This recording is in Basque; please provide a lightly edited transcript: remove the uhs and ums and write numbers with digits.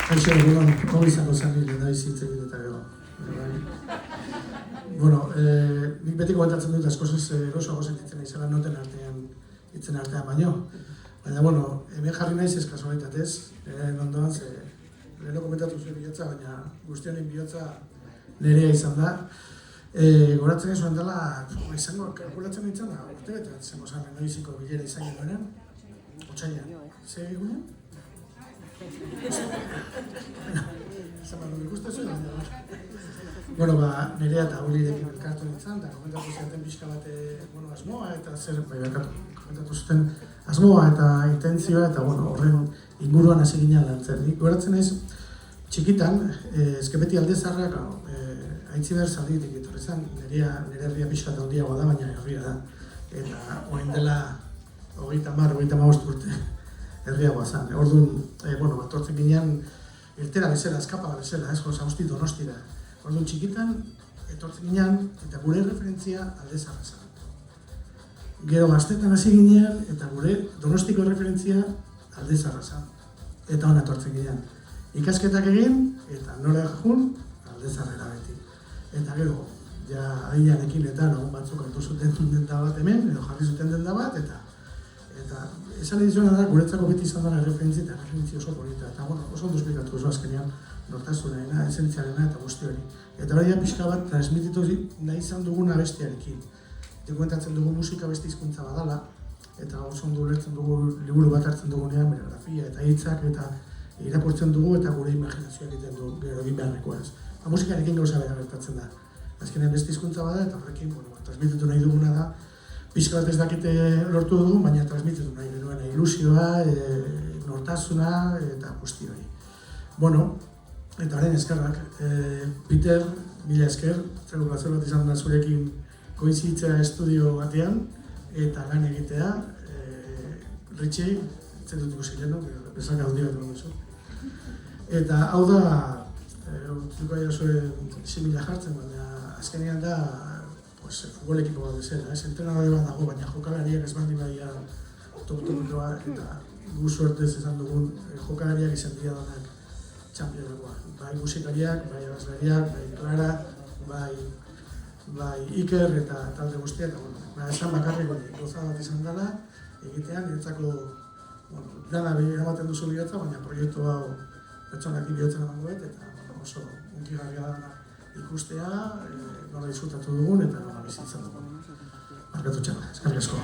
Kaixo, egunon, hori izango zen nire da izitzen eta gero. Bueno, nik beti komentatzen dut askozez erosoago sentitzen izela noten artean, hitzen artean baino. Baina, bueno, hemen jarri naiz ez kasualitatez, ondoan, leheno komentatu zuen bihotza, baina guztionen bihotza nerea izan da. Goratzen ez zuen dela, izango, kalkulatzen nintzen da, urte bete, zengo zan, noiziko bilera izan genuenean, otsailean, ze egunean? Izan bat dut ikusten zuen, bueno, nerea eta Ulirekin elkartu nintzen, eta komentatu zuten pixka bat asmoa eta zer, komentatu zuten asmoa eta intentzioa, eta horren inguruan hasi ginen lantzen. Goratzen ez, txikitan, beti alde zaharrak, haitzi behar zalditik etorri zen, nire herria pixka eta handiagoa da, baina herria da. Eta orain dela 30-35 urte herriagoa zen. Orduan, atortzen ginen irtera bezala, eskapala bezala, Sausti Donostira. Orduan txikitan, etortzen ginen, eta gure referentzia alde zaharra zen. Gero gaztetan hasi ginen, eta gure Donostiko referentzia alde zaharra zen. Eta hona etortzen ginen. Ikasketak egin, eta nora jun, alde zaharrera beti. Eta gero, ja adianekin eta lagun batzuk hartu zuten denda bat hemen, edo jarri zuten denda bat, eta esan edizuena da, guretzako beti izan dara referentzia eta referentzia oso polita. Eta oso ondo esplikatu oso azkenean, nortasunarena, esentzialena eta guzti hori. Eta hori da pixka bat transmititu nahi izan duguna bestearekin. Dokumentatzen dugu musika beste hizkuntza badala, eta oso ondo ulertzen dugu liburu bat hartzen dugunean, biografia eta hitzak eta irakurtzen dugu eta gure imaginazioa egiten du gero egin beharrekoa ez. Musikarekin gauza bera gertatzen da. Azkenean beste hizkuntza bada eta horrekin transmititu nahi duguna da. Pixka bat ez dakite lortu dugu, baina transmititu nahi genuen ilusioa, nortasuna eta guzti hori. Eta haren eskerrak. Peter, mila esker, plazer bat izan da zurekin koinzitzea estudio batean eta lan egitea. Ritxi, entzen dut ikusi leheno, bezak handi bat egon duzu. Eta hau da, utziko aia zuen simila jartzen, baina azkenean da futbol ekipo bat bezala. Entrenadore bat dago, baina jokalariak ez bandi badia top-topikoa eta gu suertez izan dugun jokalariak izan dira danak txampionakoa. Bai musikariak, bai abazlariak, bai Clara, bai Iker eta talde guztiak. Esan bakarrik goza bat izan dela, egitean, niretzako dana eramaten duzu bihotza, baina proiektu hau pertsonak bihotzen emangoet, eta oso unkigarria dana ikustea, nola disfrutatu dugun eta nola bizitzen dugun. Markatu txarra, eskerrik asko.